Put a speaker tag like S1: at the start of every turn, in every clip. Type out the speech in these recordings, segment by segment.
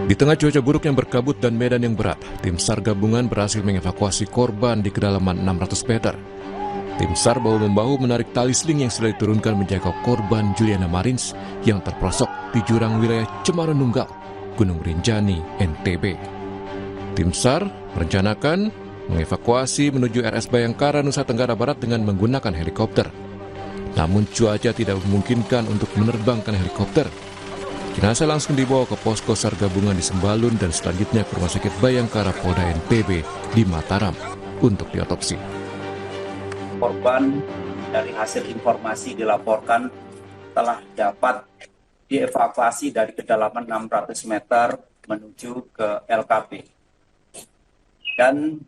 S1: Di tengah cuaca buruk yang berkabut dan medan yang berat, tim SAR gabungan berhasil mengevakuasi korban di kedalaman 600 meter. Tim SAR bahu-membahu menarik tali sling yang sudah diturunkan menjaga korban Juliana Marins yang terperosok di jurang wilayah Cemara Nunggal, Gunung Rinjani, NTB. Tim SAR merencanakan mengevakuasi menuju RS Bayangkara, Nusa Tenggara Barat dengan menggunakan helikopter. Namun cuaca tidak memungkinkan untuk menerbangkan helikopter. Jenazah langsung dibawa ke posko SAR gabungan di Sembalun dan selanjutnya ke Rumah Sakit Bayangkara Polda NTB di Mataram untuk diotopsi.
S2: Korban dari hasil informasi dilaporkan telah dapat dievakuasi dari kedalaman 600 meter menuju ke LKP. Dan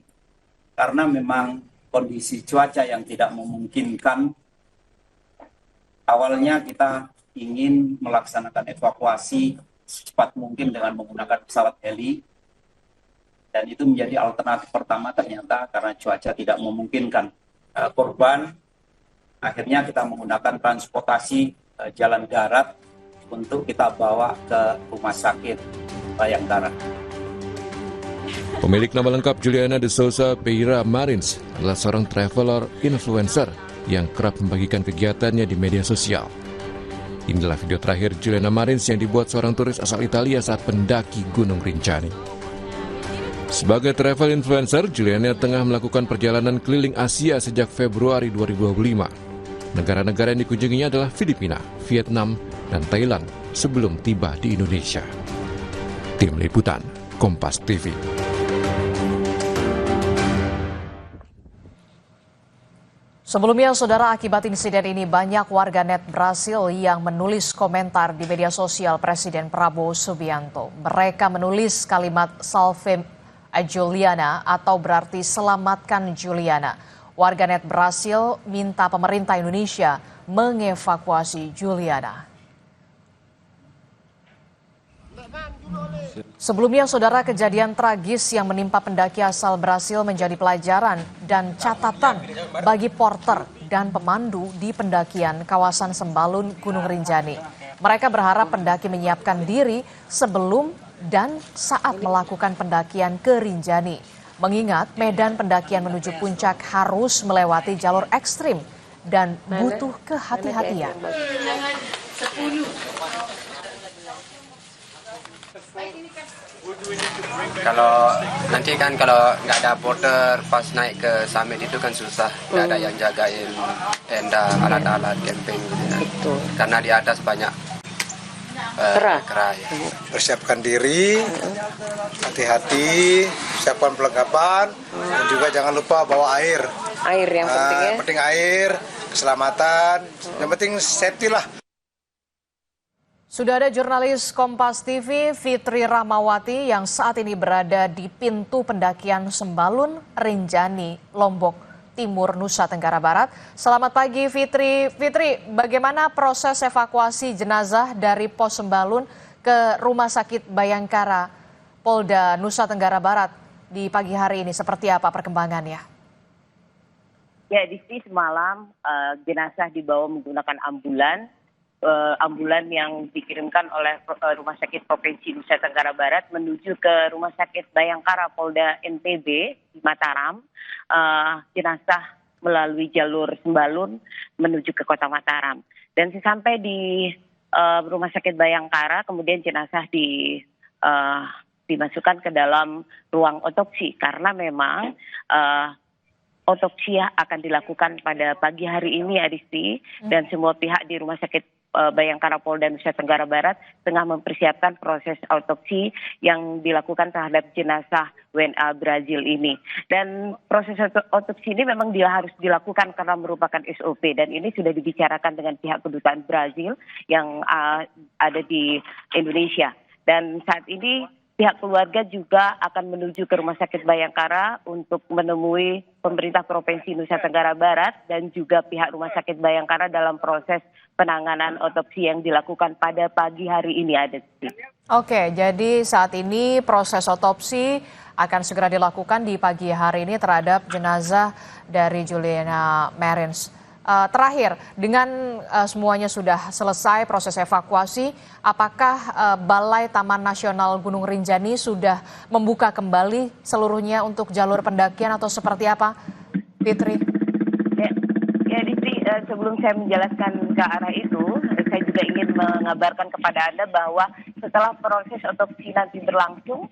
S2: karena memang kondisi cuaca yang tidak memungkinkan, awalnya kita ingin melaksanakan evakuasi secepat mungkin dengan menggunakan pesawat heli, dan itu menjadi alternatif pertama. Ternyata karena cuaca tidak memungkinkan korban, akhirnya kita menggunakan transportasi jalan darat untuk kita bawa ke Rumah Sakit Bayangkara.
S1: Pemilik nama lengkap Juliana de Souza Pereira Marins adalah seorang traveler influencer yang kerap membagikan kegiatannya di media sosial. Inilah video terakhir Juliana Marins yang dibuat seorang turis asal Italia saat pendaki Gunung Rinjani. Sebagai travel influencer, Juliana tengah melakukan perjalanan keliling Asia sejak Februari 2025. Negara-negara yang dikunjunginya adalah Filipina, Vietnam, dan Thailand sebelum tiba di Indonesia. Tim Liputan, Kompas TV.
S3: Sebelumnya, saudara, akibat insiden ini banyak warganet Brasil yang menulis komentar di media sosial Presiden Prabowo Subianto. Mereka menulis kalimat "Salve Juliana" atau berarti "selamatkan Juliana". Warganet Brasil minta pemerintah Indonesia mengevakuasi Juliana. Sebelumnya, saudara, kejadian tragis yang menimpa pendaki asal Brasil menjadi pelajaran dan catatan bagi porter dan pemandu di pendakian kawasan Sembalun, Gunung Rinjani. Mereka berharap pendaki menyiapkan diri sebelum dan saat melakukan pendakian ke Rinjani, mengingat medan pendakian menuju puncak harus melewati jalur ekstrim dan butuh kehati-hatian.
S4: Kalau nanti kan kalau nggak ada porter pas naik ke summit itu kan susah, nggak ada yang jagain tenda, alat-alat camping gitu. Karena di atas banyak kera ya.
S5: Persiapkan diri, hati-hati, siapkan perlengkapan, dan juga jangan lupa bawa air.
S6: Air yang penting ya.
S5: Penting air, keselamatan, yang penting safety lah.
S3: Sudah ada jurnalis Kompas TV Fitri Rahmawati yang saat ini berada di pintu pendakian Sembalun, Rinjani, Lombok Timur, Nusa Tenggara Barat. Selamat pagi Fitri. Fitri, bagaimana proses evakuasi jenazah dari pos Sembalun ke Rumah Sakit Bayangkara, Polda Nusa Tenggara Barat di pagi hari ini? Seperti apa perkembangannya?
S6: Ya, di sini semalam jenazah dibawa menggunakan ambulan yang dikirimkan oleh Rumah Sakit Provinsi Nusa Tenggara Barat menuju ke Rumah Sakit Bayangkara Polda NTB di Mataram. Jenazah melalui jalur Sembalun menuju ke kota Mataram. Dan sesampai di Rumah Sakit Bayangkara, kemudian jenazah dimasukkan ke dalam ruang otopsi karena memang otopsi akan dilakukan pada pagi hari ini, Aristi, dan semua pihak di Rumah Sakit Bayangkara Polda Nusa Tenggara Barat tengah mempersiapkan proses autopsi yang dilakukan terhadap jenazah WNA Brazil ini. Dan proses autopsi ini memang harus dilakukan karena merupakan SOP, dan ini sudah dibicarakan dengan pihak kedutaan Brazil yang ada di Indonesia. Dan saat ini pihak keluarga juga akan menuju ke Rumah Sakit Bayangkara untuk menemui pemerintah Provinsi Nusa Tenggara Barat dan juga pihak Rumah Sakit Bayangkara dalam proses penanganan otopsi yang dilakukan pada pagi hari ini.
S3: Oke, jadi saat ini proses otopsi akan segera dilakukan di pagi hari ini terhadap jenazah dari Juliana Marins. Terakhir, dengan semuanya sudah selesai proses evakuasi, apakah Balai Taman Nasional Gunung Rinjani sudah membuka kembali seluruhnya untuk jalur pendakian atau seperti apa, Fitri?
S6: Ya, Distri, sebelum saya menjelaskan ke arah itu, saya juga ingin mengabarkan kepada Anda bahwa setelah proses otopsi nanti berlangsung,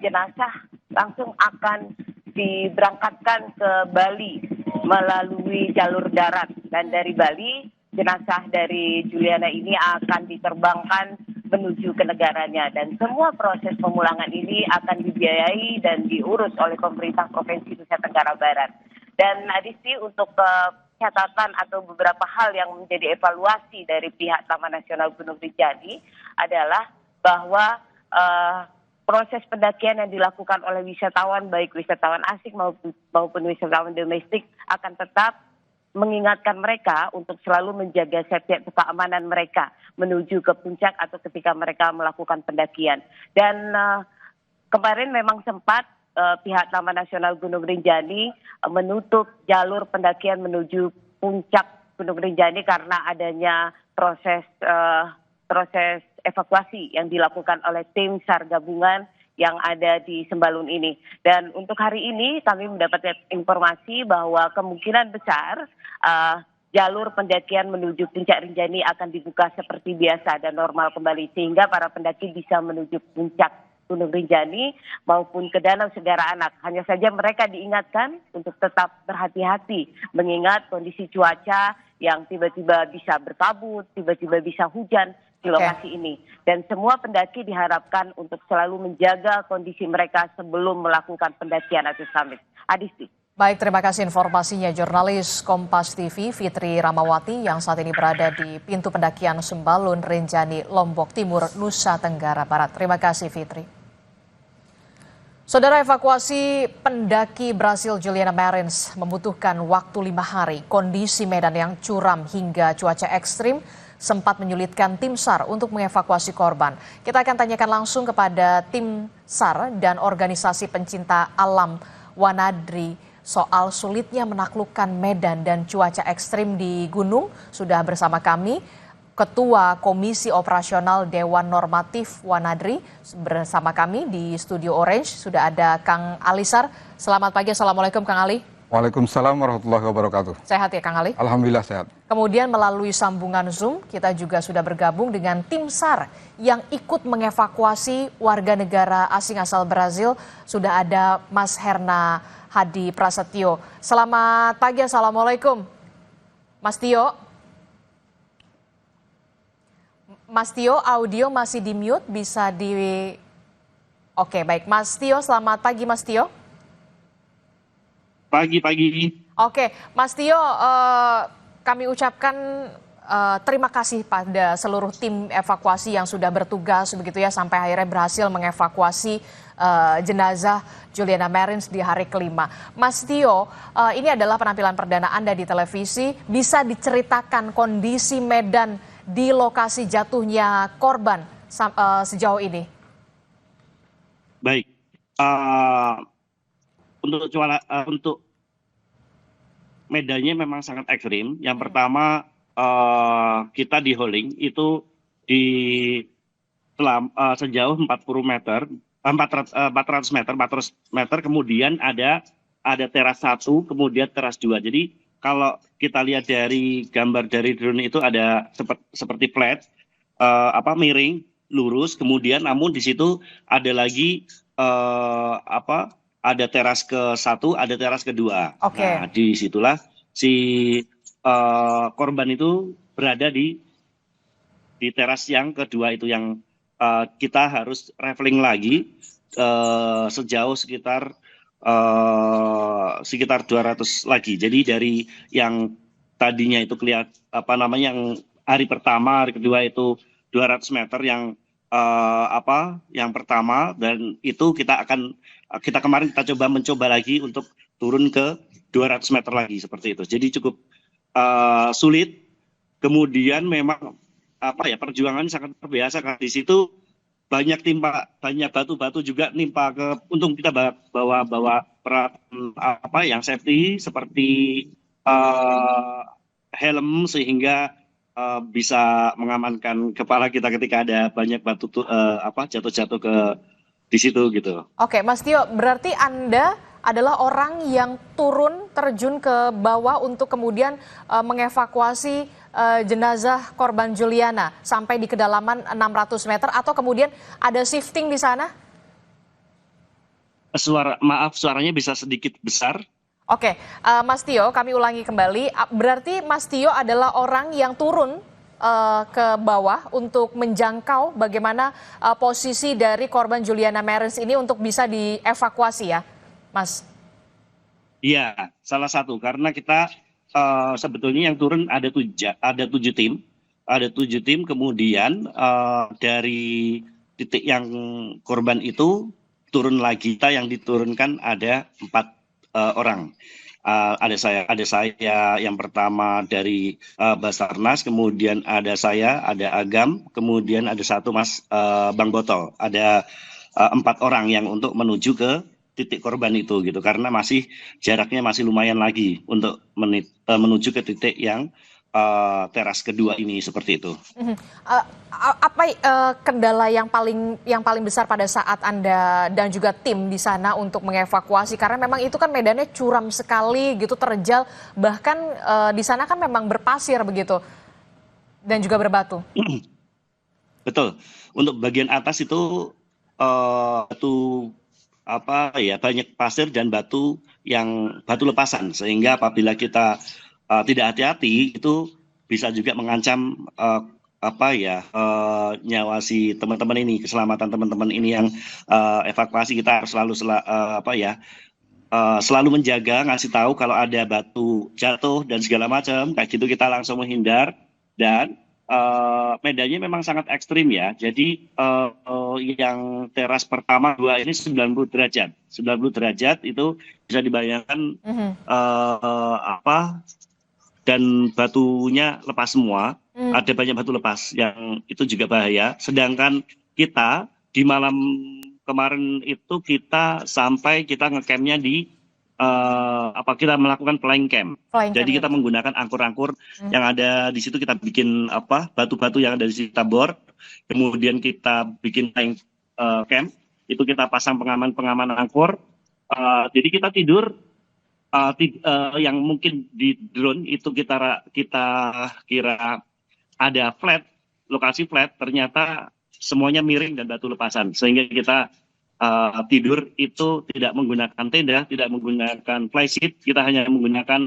S6: jenazah langsung akan diberangkatkan ke Bali melalui jalur darat, dan dari Bali jenazah dari Juliana ini akan diterbangkan menuju ke negaranya, dan semua proses pemulangan ini akan dibiayai dan diurus oleh pemerintah Provinsi Nusa Tenggara Barat. Dan Adisti, untuk catatan atau beberapa hal yang menjadi evaluasi dari pihak Taman Nasional Gunung Rinjani adalah bahwa proses pendakian yang dilakukan oleh wisatawan, baik wisatawan asing maupun wisatawan domestik, akan tetap mengingatkan mereka untuk selalu menjaga safety atau keamanan mereka menuju ke puncak atau ketika mereka melakukan pendakian. Dan kemarin memang sempat pihak Taman Nasional Gunung Rinjani menutup jalur pendakian menuju puncak Gunung Rinjani karena adanya proses evakuasi yang dilakukan oleh tim SAR gabungan yang ada di Sembalun ini. Dan untuk hari ini kami mendapatkan informasi bahwa kemungkinan besar jalur pendakian menuju puncak Rinjani akan dibuka seperti biasa dan normal kembali, sehingga para pendaki bisa menuju puncak Gunung Rinjani maupun ke Danau Segara Anak. Hanya saja mereka diingatkan untuk tetap berhati-hati mengingat kondisi cuaca yang tiba-tiba bisa berkabut, tiba-tiba bisa hujan di lokasi ini. Dan semua pendaki diharapkan untuk selalu menjaga kondisi mereka sebelum melakukan pendakian atau summit. Adisti.
S3: Baik, terima kasih informasinya jurnalis Kompas TV Fitri Ramawati yang saat ini berada di pintu pendakian Sembalun Rinjani, Lombok Timur, Nusa Tenggara Barat. Terima kasih Fitri. Saudara, evakuasi pendaki Brasil Juliana Marins membutuhkan waktu 5 hari. Kondisi medan yang curam hingga cuaca ekstrim sempat menyulitkan tim SAR untuk mengevakuasi korban. Kita akan tanyakan langsung kepada tim SAR dan organisasi pencinta alam Wanadri soal sulitnya menaklukkan medan dan cuaca ekstrim di gunung. Sudah bersama kami Ketua Komisi Operasional Dewan Normatif Wanadri. Bersama kami di Studio Orange sudah ada Kang Alisar. Selamat pagi, Assalamualaikum Kang Ali.
S7: Waalaikumsalam warahmatullahi wabarakatuh.
S3: Sehat ya Kang Ali?
S7: Alhamdulillah sehat.
S3: Kemudian melalui sambungan Zoom kita juga sudah bergabung dengan tim SAR yang ikut mengevakuasi warga negara asing asal Brazil. Sudah ada Mas Herna Hadi Prasetyo. Selamat pagi, Assalamualaikum. Mas Tio. Mas Tio, audio masih di mute, bisa di... Oke, baik. Mas Tio, selamat pagi Mas Tio.
S8: Pagi.
S3: Oke, Mas Tio, kami ucapkan terima kasih pada seluruh tim evakuasi yang sudah bertugas begitu ya sampai akhirnya berhasil mengevakuasi jenazah Juliana Marins di hari kelima. Mas Tio, ini adalah penampilan perdana Anda di televisi. Bisa diceritakan kondisi medan di lokasi jatuhnya korban sejauh ini?
S8: Baik. Untuk medannya memang sangat ekstrim. Yang pertama kita di hauling itu di sejauh 400 meter, kemudian ada teras 1, kemudian teras 2. Jadi kalau kita lihat dari gambar dari drone itu ada seperti flat, miring, lurus, kemudian namun di situ ada lagi ada teras ke-1, ada teras ke-2.
S3: Oke.
S8: Nah, disitulah si korban itu berada di teras yang kedua itu yang kita harus traveling lagi sejauh sekitar 200 lagi. Jadi dari yang tadinya itu kelihatan yang hari pertama, hari kedua itu 200 meter yang pertama, dan itu kita kemarin mencoba lagi untuk turun ke 200 meter lagi seperti itu. Jadi cukup sulit. Kemudian memang perjuangan sangat luar biasa karena di situ banyak batu-batu juga nimpa ke. Untung kita bawa peralatan yang safety seperti helm sehingga bisa mengamankan kepala kita ketika ada banyak batu jatuh-jatuh di situ gitu.
S3: Oke, Mas Tio, berarti Anda adalah orang yang turun terjun ke bawah untuk kemudian mengevakuasi jenazah korban Juliana sampai di kedalaman 600 meter atau kemudian ada shifting di sana?
S8: Suaranya bisa sedikit besar.
S3: Oke, Mas Tio, kami ulangi kembali. Berarti Mas Tio adalah orang yang turun ke bawah untuk menjangkau bagaimana posisi dari korban Juliana Marens ini untuk bisa dievakuasi ya, Mas?
S8: Iya, salah satu karena kita sebetulnya yang turun ada 7 tim, kemudian dari titik yang korban itu turun lagi, kita yang diturunkan ada 4 orang. Ada saya yang pertama dari Basarnas, kemudian ada saya, ada Agam, kemudian ada satu Mas Bang Botol. Ada 4 orang yang untuk menuju ke titik korban itu gitu, karena jaraknya masih lumayan lagi untuk menuju ke titik yang teras kedua ini, seperti itu.
S3: Apa kendala yang paling besar pada saat Anda dan juga tim di sana untuk mengevakuasi, karena memang itu kan medannya curam sekali gitu, terjal, bahkan di sana kan memang berpasir begitu dan juga berbatu.
S8: Betul. Untuk bagian atas itu banyak pasir dan batu lepasan, sehingga apabila kita tidak hati-hati itu bisa juga mengancam nyawa si teman-teman ini, keselamatan teman-teman ini yang evakuasi. Kita harus selalu menjaga, ngasih tahu kalau ada batu jatuh dan segala macam kayak gitu, kita langsung menghindar. Dan medannya memang sangat ekstrim ya. Jadi yang teras pertama 2 ini 90 derajat. 90 derajat itu bisa dibayangkan dan batunya lepas semua. Ada banyak batu lepas yang itu juga bahaya. Sedangkan kita di malam kemarin itu kita ngecampnya di kita melakukan flying camp. Jadi kita menggunakan angkur-angkur yang ada di situ, kita bikin batu-batu yang ada di situ kita bor, kemudian kita bikin flying camp, itu kita pasang pengaman angkur. Jadi kita tidur yang mungkin di drone itu kita kira ada lokasi flat, ternyata semuanya miring dan batu lepasan, sehingga kita tidur itu tidak menggunakan tenda, tidak menggunakan flysheet, kita hanya menggunakan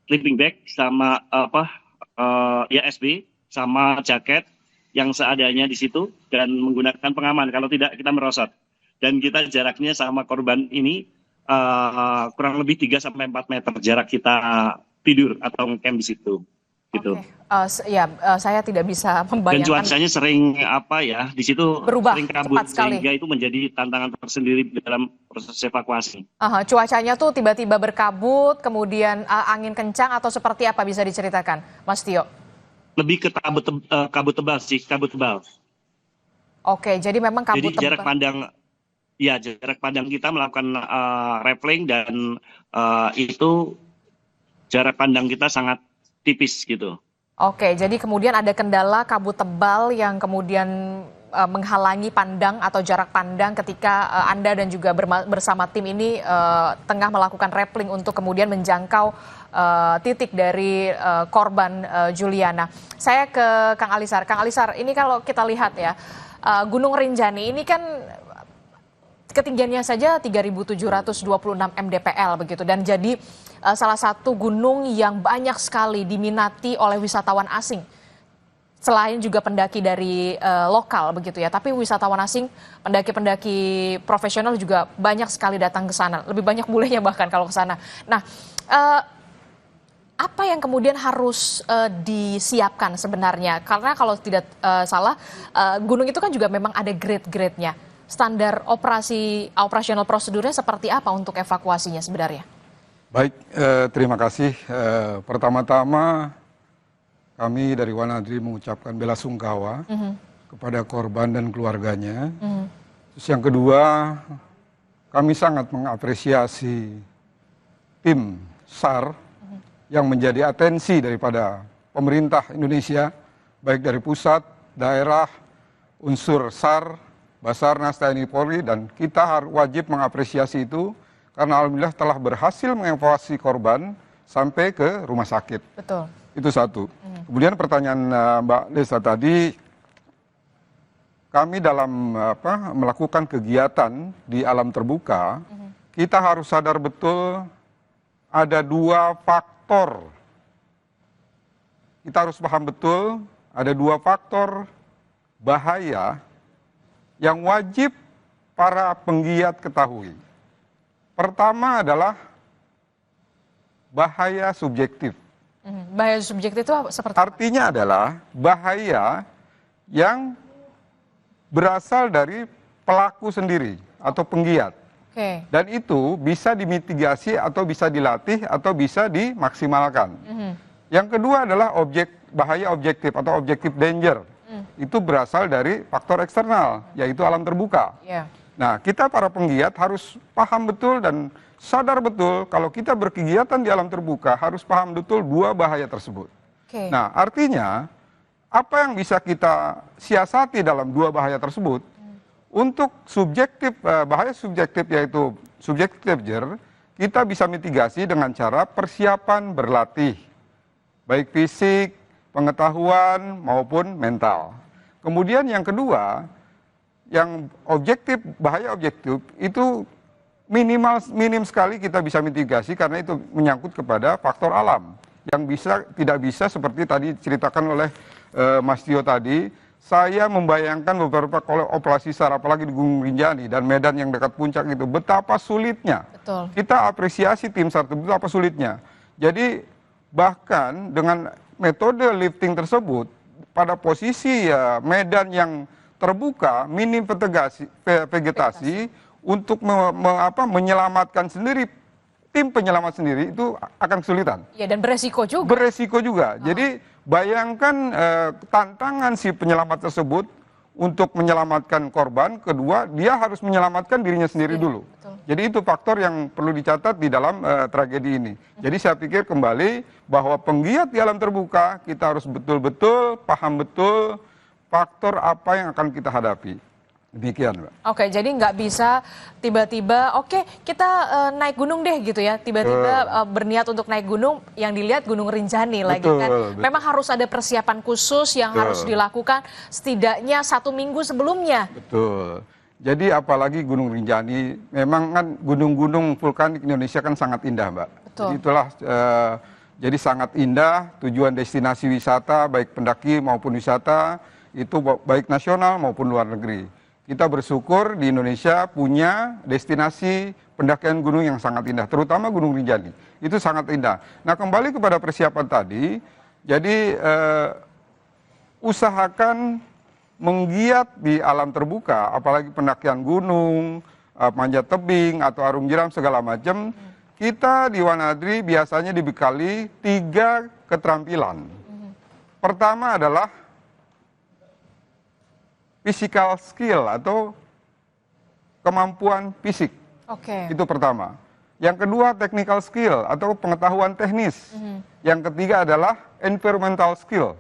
S8: sleeping bag sama SB sama jaket yang seadanya di situ, dan menggunakan pengaman kalau tidak kita merosot. Dan kita jaraknya sama korban ini kurang lebih 3-4 meter jarak kita tidur atau ngecamp di situ. Gitu.
S3: Saya tidak bisa membayangkan.
S8: Dan cuacanya sering di situ
S3: berubah
S8: sering kabut,
S3: cepat sekali,
S8: sehingga itu menjadi tantangan tersendiri dalam proses evakuasi.
S3: Cuacanya tuh tiba-tiba berkabut, kemudian angin kencang, atau seperti apa, bisa diceritakan, Mas Tio?
S8: Lebih ke kabut tebal sih, kabut tebal.
S3: Oke, jadi memang kabut tebal.
S8: Jadi jarak pandang kita melakukan rappelling, dan itu jarak pandang kita sangat tipis gitu.
S3: Oke, jadi kemudian ada kendala kabut tebal yang kemudian menghalangi pandang atau jarak pandang ketika Anda dan juga bersama tim ini tengah melakukan rappelling untuk kemudian menjangkau titik dari korban Juliana. Saya ke Kang Alisar. Kang Alisar, ini kalau kita lihat ya, Gunung Rinjani ini kan ketinggiannya saja 3.726 mdpl begitu, dan jadi salah satu gunung yang banyak sekali diminati oleh wisatawan asing. Selain juga pendaki dari lokal begitu ya, tapi wisatawan asing, pendaki-pendaki profesional juga banyak sekali datang ke sana. Lebih banyak bolehnya bahkan kalau ke sana. Nah, apa yang kemudian harus disiapkan sebenarnya? Karena kalau tidak salah, gunung itu kan juga memang ada grade-grade-nya. Standar operasional prosedurnya seperti apa untuk evakuasinya sebenarnya?
S7: Baik, terima kasih. Pertama-tama kami dari Wanadri mengucapkan bela sungkawa kepada korban dan keluarganya. Terus yang kedua, kami sangat mengapresiasi tim besar yang menjadi atensi daripada pemerintah Indonesia, baik dari pusat, daerah, unsur SAR, Basarnas, TNI Polri, dan kita wajib mengapresiasi itu karena alhamdulillah telah berhasil mengevakuasi korban sampai ke rumah sakit.
S3: Betul.
S7: Itu satu. Kemudian pertanyaan Mbak Lesa tadi, kami dalam melakukan kegiatan di alam terbuka, kita harus sadar betul ada dua faktor. Kita harus paham betul ada dua faktor bahaya yang wajib para penggiat ketahui. Pertama adalah bahaya subjektif.
S3: Bahaya subjektif itu seperti apa?
S7: Artinya adalah bahaya yang berasal dari pelaku sendiri atau penggiat.
S3: Oke.
S7: Dan itu bisa dimitigasi atau bisa dilatih atau bisa dimaksimalkan. Yang kedua adalah bahaya objektif atau objective danger. Itu berasal dari faktor eksternal, yaitu alam terbuka.
S3: Yeah.
S7: Nah, kita para penggiat harus paham betul dan sadar betul kalau kita berkegiatan di alam terbuka harus paham betul dua bahaya tersebut.
S3: Okay.
S7: Nah, artinya apa yang bisa kita siasati dalam dua bahaya tersebut? Untuk subjektif, bahaya subjektif yaitu subjektif danger, kita bisa mitigasi dengan cara persiapan berlatih, baik fisik, pengetahuan maupun mental. Kemudian yang kedua, yang objektif, bahaya objektif itu minim sekali kita bisa mitigasi karena itu menyangkut kepada faktor alam yang tidak bisa seperti tadi ceritakan oleh Mas Tio tadi. Saya membayangkan beberapa operasi SAR apalagi di Gunung Rinjani dan medan yang dekat puncak itu betapa sulitnya.
S3: Betul.
S7: Kita apresiasi tim SAR itu betapa sulitnya. Jadi bahkan dengan metode lifting tersebut pada posisi medan yang terbuka, minim vegetasi untuk menyelamatkan sendiri, tim penyelamat sendiri itu akan kesulitan.
S3: Ya, dan beresiko juga.
S7: Beresiko juga. Jadi bayangkan tantangan si penyelamat tersebut untuk menyelamatkan korban, kedua dia harus menyelamatkan dirinya sendiri dulu.
S3: Betul.
S7: Jadi itu faktor yang perlu dicatat di dalam tragedi ini. Jadi saya pikir kembali bahwa penggiat di alam terbuka kita harus betul-betul paham betul faktor apa yang akan kita hadapi. Demikian, Mbak.
S3: Oke, jadi nggak bisa tiba-tiba, kita naik gunung deh gitu ya. Tiba-tiba berniat untuk naik gunung, yang dilihat Gunung Rinjani lagi kan.
S7: Betul.
S3: Memang harus ada persiapan khusus yang harus dilakukan setidaknya 1 minggu sebelumnya.
S7: Betul. Jadi apalagi Gunung Rinjani, memang kan gunung-gunung vulkanik Indonesia kan sangat indah, Mbak.
S3: Betul.
S7: Jadi itulah, jadi sangat indah tujuan destinasi wisata, baik pendaki maupun wisata, itu baik nasional maupun luar negeri. Kita bersyukur di Indonesia punya destinasi pendakian gunung yang sangat indah, terutama Gunung Rinjani. Itu sangat indah. Nah, kembali kepada persiapan tadi, jadi usahakan menggiat di alam terbuka, apalagi pendakian gunung, manjat tebing, atau arung jeram segala macam, kita di Wanadri biasanya dibekali 3 keterampilan. Pertama adalah physical skill atau kemampuan fisik.
S3: Oke.
S7: Itu pertama. Yang kedua technical skill atau pengetahuan teknis. Yang ketiga adalah environmental skill.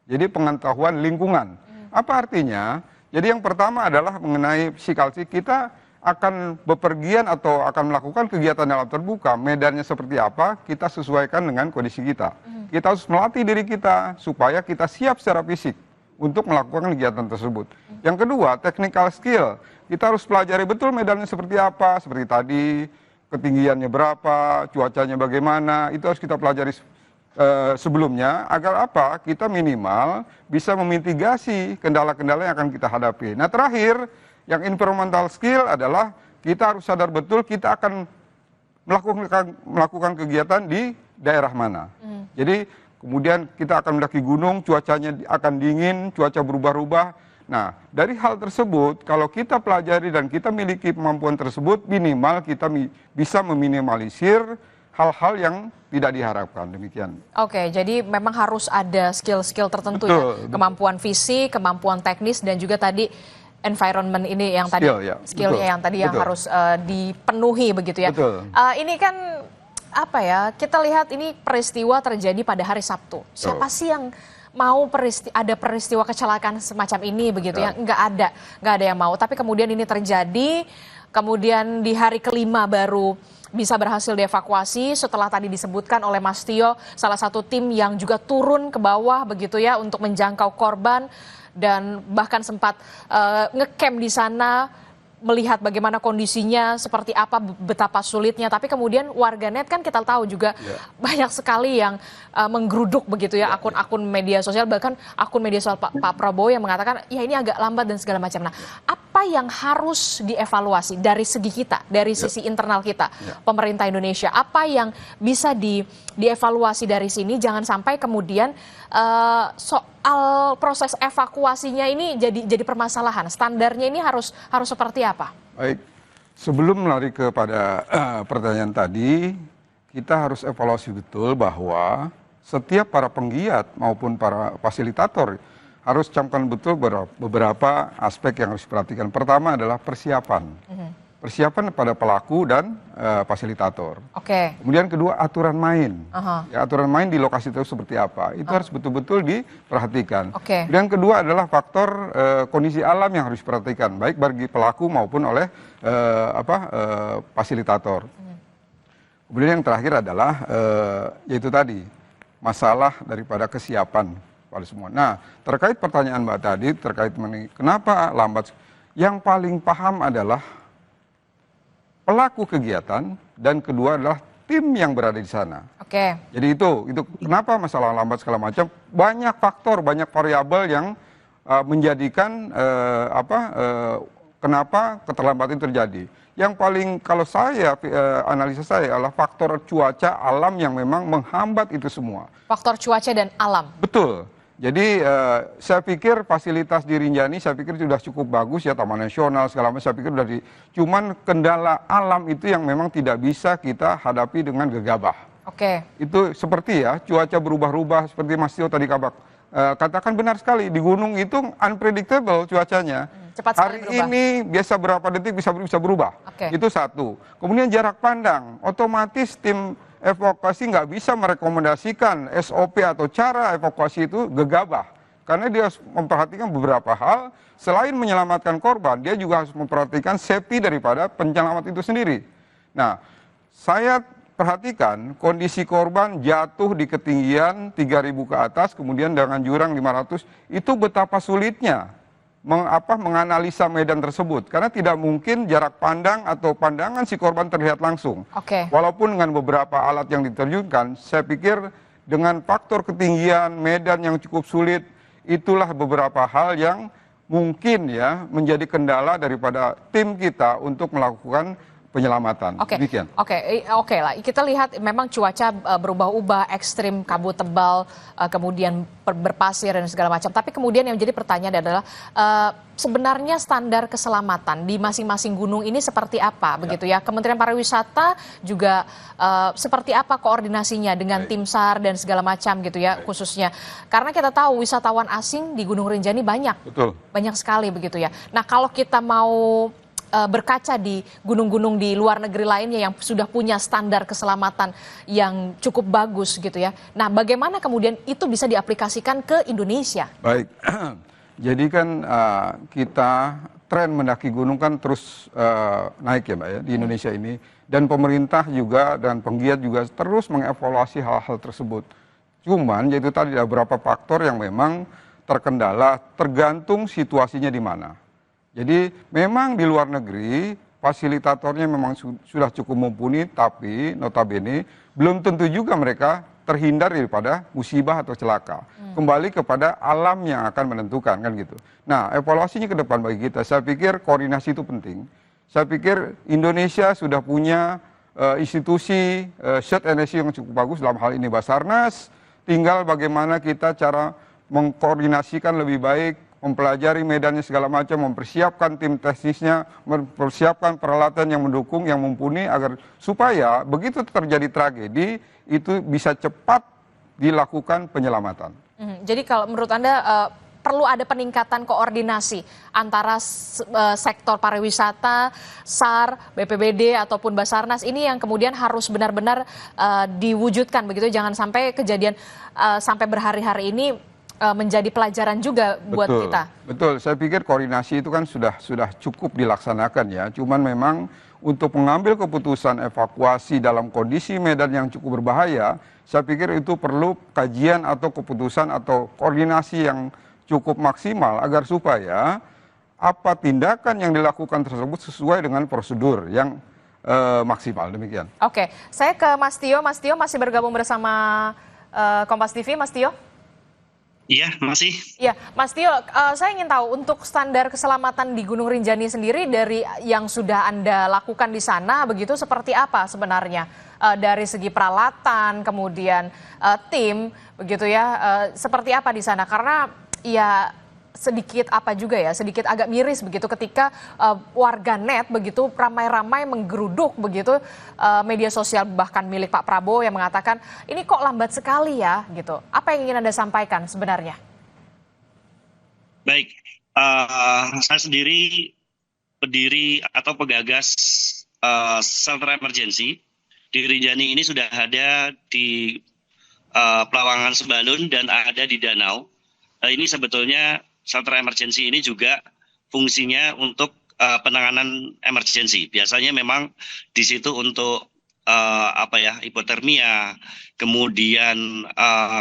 S7: Jadi pengetahuan lingkungan. Apa artinya? Jadi yang pertama adalah mengenai physical skill. Kita akan bepergian atau akan melakukan kegiatan alam terbuka, medannya seperti apa, kita sesuaikan dengan kondisi kita. Kita harus melatih diri kita supaya kita siap secara fisik untuk melakukan kegiatan tersebut. Yang kedua, technical skill. Kita harus pelajari betul medannya seperti apa, seperti tadi, ketinggiannya berapa, cuacanya bagaimana, itu harus kita pelajari sebelumnya, agar apa? Kita minimal bisa memitigasi kendala-kendala yang akan kita hadapi. Nah, terakhir, yang environmental skill adalah kita harus sadar betul kita akan melakukan kegiatan di daerah mana. Jadi kemudian kita akan mendaki gunung, cuacanya akan dingin, cuaca berubah-ubah. Nah, dari hal tersebut, kalau kita pelajari dan kita miliki kemampuan tersebut, minimal kita bisa meminimalisir hal-hal yang tidak diharapkan. Demikian.
S3: Oke, jadi memang harus ada skill-skill tertentu. Betul, ya. Kemampuan fisik, kemampuan teknis, dan juga tadi environment ini yang tadi, skillnya yang tadi yang harus dipenuhi begitu ya.
S7: Betul.
S3: Ini kan apa ya, kita lihat ini peristiwa terjadi pada hari Sabtu. Siapa sih yang mau ada peristiwa kecelakaan semacam ini begitu ya? Nggak ada yang mau. Tapi kemudian ini terjadi, kemudian di hari kelima baru bisa berhasil dievakuasi setelah tadi disebutkan oleh Mas Tio, salah satu tim yang juga turun ke bawah begitu ya untuk menjangkau korban dan bahkan sempat ngecamp di sana, melihat bagaimana kondisinya, seperti apa, betapa sulitnya. Tapi kemudian warganet kan kita tahu juga banyak sekali yang menggeruduk begitu ya akun-akun media sosial, bahkan akun media sosial Pak Prabowo yang mengatakan ya ini agak lambat dan segala macam. Nah, apa yang harus dievaluasi dari segi kita, dari sisi internal kita, pemerintah Indonesia, apa yang bisa dievaluasi dari sini, jangan sampai kemudian soal proses evakuasinya ini jadi permasalahan. Standarnya ini harus seperti apa?
S7: Baik, sebelum lari kepada pertanyaan tadi, kita harus evaluasi betul bahwa setiap para penggiat maupun para fasilitator harus camkan betul beberapa aspek yang harus diperhatikan. Pertama adalah persiapan. Persiapan pada pelaku dan fasilitator. Kemudian kedua, aturan main. Ya, aturan main di lokasi itu seperti apa? Itu harus betul-betul diperhatikan. Kemudian kedua adalah faktor kondisi alam yang harus diperhatikan, baik bagi pelaku maupun oleh fasilitator. Kemudian yang terakhir adalah yaitu tadi masalah daripada kesiapan pada semua. Nah, terkait pertanyaan Mbak tadi terkait kenapa lambat, yang paling paham adalah pelaku kegiatan dan kedua adalah tim yang berada di sana. Jadi itu kenapa masalah lambat segala macam, banyak faktor, banyak variabel yang menjadikan kenapa keterlambatan terjadi. Yang paling kalau saya analisa saya adalah faktor cuaca alam yang memang menghambat itu semua. Faktor cuaca dan alam. Betul. Jadi saya pikir fasilitas di Rinjani saya pikir sudah cukup bagus ya, Taman Nasional segala macam saya pikir sudah cuman kendala alam itu yang memang tidak bisa kita hadapi dengan gegabah. Itu seperti ya cuaca berubah-ubah seperti Mas Tio tadi katakan benar sekali, di gunung itu unpredictable cuacanya. Hari ini biasa berapa detik bisa berubah. Itu satu. Kemudian jarak pandang, otomatis tim evakuasi nggak bisa merekomendasikan SOP atau cara evakuasi itu gegabah. Karena dia harus memperhatikan beberapa hal, selain menyelamatkan korban, dia juga harus memperhatikan safety daripada penyelamat itu sendiri. Nah, saya perhatikan kondisi korban jatuh di ketinggian 3.000 ke atas, kemudian dengan jurang 500, itu betapa sulitnya menganalisa medan tersebut, karena tidak mungkin jarak pandang atau pandangan si korban terlihat langsung. Walaupun dengan beberapa alat yang diterjunkan, saya pikir dengan faktor ketinggian medan yang cukup sulit, itulah beberapa hal yang mungkin ya menjadi kendala daripada tim kita untuk melakukan penyelamatan. Oke lah. Kita lihat memang cuaca berubah-ubah, ekstrim, kabut tebal, kemudian berpasir dan segala macam. Tapi kemudian yang menjadi pertanyaan adalah sebenarnya standar keselamatan di masing-masing gunung ini seperti apa begitu ya? Kementerian Pariwisata juga seperti apa koordinasinya dengan tim SAR dan segala macam gitu ya khususnya. Karena kita tahu wisatawan asing di Gunung Rinjani banyak. Banyak sekali begitu ya. Nah, kalau kita mau berkaca di gunung-gunung di luar negeri lainnya yang sudah punya standar keselamatan yang cukup bagus gitu ya. Nah, bagaimana kemudian itu bisa diaplikasikan ke Indonesia? Baik, jadi kan kita tren mendaki gunung kan terus naik ya Mbak ya di Indonesia ini. Dan pemerintah juga dan penggiat juga terus mengevaluasi hal-hal tersebut. Cuman yaitu tadi ada beberapa faktor yang memang terkendala tergantung situasinya di mana. Jadi memang di luar negeri fasilitatornya memang sudah cukup mumpuni, tapi notabene belum tentu juga mereka terhindar daripada musibah atau celaka. Kembali kepada alam yang akan menentukan kan gitu. Nah, evaluasinya ke depan bagi kita, saya pikir koordinasi itu penting. Saya pikir Indonesia sudah punya institusi search and rescue yang cukup bagus, dalam hal ini Basarnas. Tinggal bagaimana kita cara mengkoordinasikan lebih baik, mempelajari medannya segala macam, mempersiapkan tim teknisnya, mempersiapkan peralatan yang mendukung, yang mumpuni agar supaya begitu terjadi tragedi itu bisa cepat dilakukan penyelamatan. Jadi kalau menurut Anda
S3: perlu ada peningkatan koordinasi antara sektor pariwisata, SAR, BPBD ataupun Basarnas ini yang kemudian harus benar-benar diwujudkan begitu, jangan sampai kejadian sampai berhari-hari ini menjadi pelajaran juga buat kita.
S7: Betul, saya pikir koordinasi itu kan sudah cukup dilaksanakan ya. Cuman memang untuk mengambil keputusan evakuasi dalam kondisi medan yang cukup berbahaya, saya pikir itu perlu kajian atau keputusan atau koordinasi yang cukup maksimal agar supaya apa tindakan yang dilakukan tersebut sesuai dengan prosedur yang maksimal. Demikian.
S3: Oke, saya ke Mas Tio. Mas Tio masih bergabung bersama Kompas TV, Mas Tio?
S8: Iya, masih.
S3: Iya, Mas Tio, saya ingin tahu untuk standar keselamatan di Gunung Rinjani sendiri dari yang sudah Anda lakukan di sana, begitu seperti apa sebenarnya? Dari segi peralatan, kemudian tim, begitu ya, seperti apa di sana? Karena ya sedikit apa juga ya, sedikit agak miris begitu ketika warganet begitu ramai-ramai menggeruduk begitu media sosial bahkan milik Pak Prabowo yang mengatakan ini kok lambat sekali ya gitu. Apa yang ingin Anda sampaikan sebenarnya?
S8: Baik, saya sendiri pendiri atau penggagas shelter emergency di Rinjani ini sudah ada di Pelawangan Sembalun dan ada di Danau. Ini sebetulnya shelter emergency ini juga fungsinya untuk penanganan emergency. Biasanya memang di situ untuk hipotermia, kemudian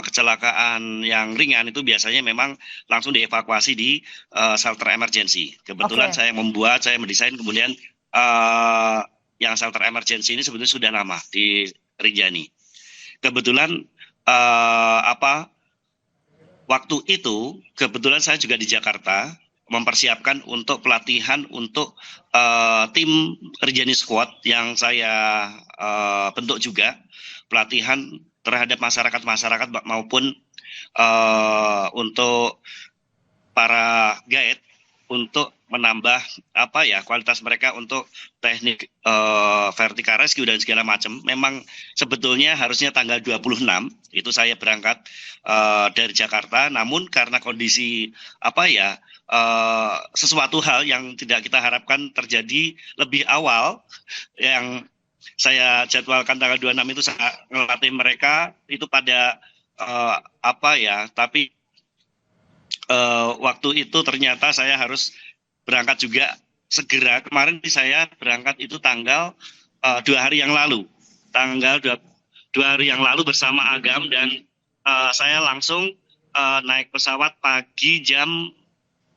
S8: kecelakaan yang ringan itu biasanya memang langsung dievakuasi di shelter emergency. Kebetulan saya mendesain, kemudian yang shelter emergency ini sebetulnya sudah lama di Rinjani. Kebetulan waktu itu kebetulan saya juga di Jakarta mempersiapkan untuk pelatihan untuk tim Rinjani Squad yang saya bentuk juga, pelatihan terhadap masyarakat maupun untuk para guide untuk menambah kualitas mereka untuk teknik vertical rescue dan segala macam. Memang sebetulnya harusnya tanggal 26 itu saya berangkat dari Jakarta, namun karena kondisi sesuatu hal yang tidak kita harapkan terjadi lebih awal, yang saya jadwalkan tanggal 26 itu saya ngelatih mereka itu pada tapi waktu itu ternyata saya harus berangkat juga segera. Kemarin saya berangkat itu tanggal 2 hari yang lalu, bersama Agam, dan saya langsung naik pesawat pagi jam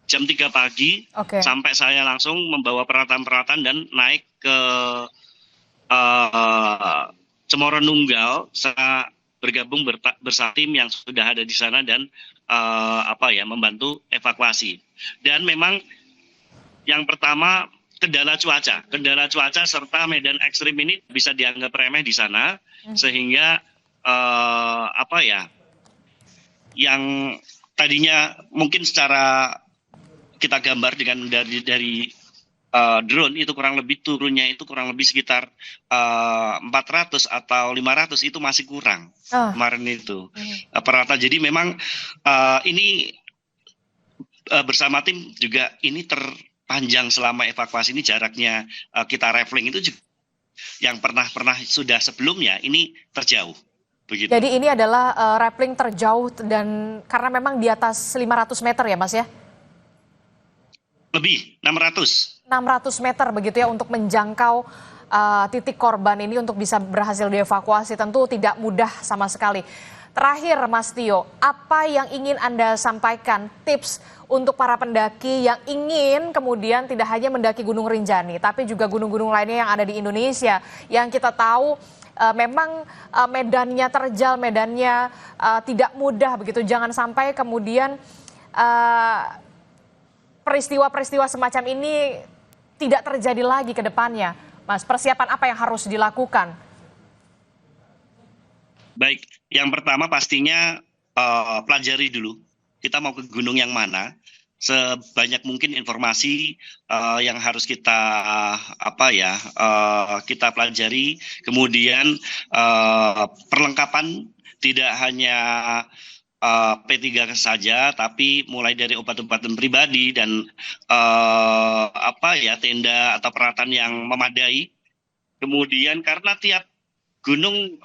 S8: 3 pagi. Sampai saya langsung membawa peralatan-peralatan dan naik ke Cemoro Nunggal. Saya bergabung bersama tim yang sudah ada di sana dan membantu evakuasi. Dan memang yang pertama kendala cuaca serta medan ekstrim ini bisa dianggap remeh di sana, sehingga yang tadinya mungkin secara kita gambar dengan dari drone itu kurang lebih turunnya itu kurang lebih sekitar 400 atau 500 itu masih kurang kemarin itu peralatan. Jadi memang ini bersama tim juga ini terpanjang selama evakuasi ini, jaraknya kita traveling itu juga yang pernah sudah sebelumnya ini terjauh. Begitu. Jadi
S3: ini adalah rappelling terjauh dan karena memang di atas 500 meter ya Mas ya?
S8: Lebih, 600
S3: meter begitu ya untuk menjangkau titik korban ini untuk bisa berhasil dievakuasi, tentu tidak mudah sama sekali. Terakhir Mas Tio, apa yang ingin Anda sampaikan tips untuk para pendaki yang ingin kemudian tidak hanya mendaki Gunung Rinjani tapi juga gunung-gunung lainnya yang ada di Indonesia yang kita tahu memang medannya terjal, medannya tidak mudah begitu. Jangan sampai kemudian peristiwa-peristiwa semacam ini tidak terjadi lagi ke depannya. Mas, persiapan apa yang harus dilakukan?
S8: Baik, yang pertama pastinya pelajari dulu. Kita mau ke gunung yang mana? Sebanyak mungkin informasi yang harus kita kita pelajari. Kemudian perlengkapan tidak hanya P3 saja, tapi mulai dari obat-obatan pribadi dan tenda atau peralatan yang memadai. Kemudian karena tiap gunung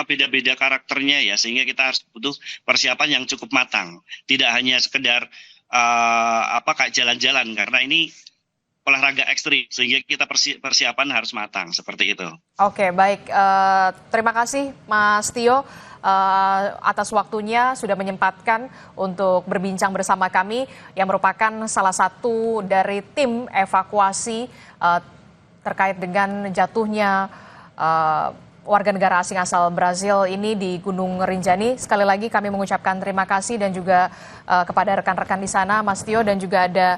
S8: beda-beda karakternya ya, sehingga kita harus butuh persiapan yang cukup matang. Tidak hanya sekedar kayak jalan-jalan, karena ini olahraga ekstrim, sehingga kita persiapan harus matang seperti itu.
S3: Oke, baik. Terima kasih Mas Tio atas waktunya sudah menyempatkan untuk berbincang bersama kami yang merupakan salah satu dari tim evakuasi terkait dengan jatuhnya warga negara asing asal Brazil ini di Gunung Rinjani. Sekali lagi kami mengucapkan terima kasih dan juga kepada rekan-rekan di sana, Mas Tio, dan juga ada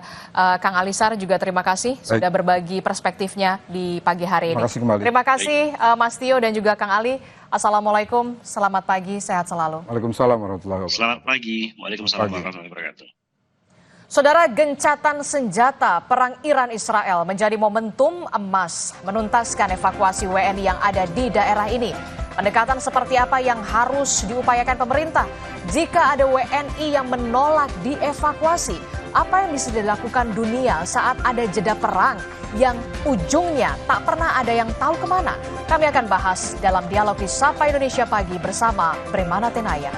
S3: Kang Alisar juga terima kasih sudah berbagi perspektifnya di pagi hari ini. Terima kasih Mas Tio dan juga Kang Ali. Assalamualaikum, selamat pagi, sehat selalu.
S7: Waalaikumsalam warahmatullahi wabarakatuh.
S8: Selamat pagi, waalaikumsalam warahmatullahi wabarakatuh.
S3: Saudara, gencatan senjata perang Iran-Israel menjadi momentum emas menuntaskan evakuasi WNI yang ada di daerah ini. Pendekatan seperti apa yang harus diupayakan pemerintah jika ada WNI yang menolak dievakuasi? Apa yang bisa dilakukan dunia saat ada jeda perang yang ujungnya tak pernah ada yang tahu kemana? Kami akan bahas dalam dialog di Sapa Indonesia Pagi bersama Bremana Tenaya.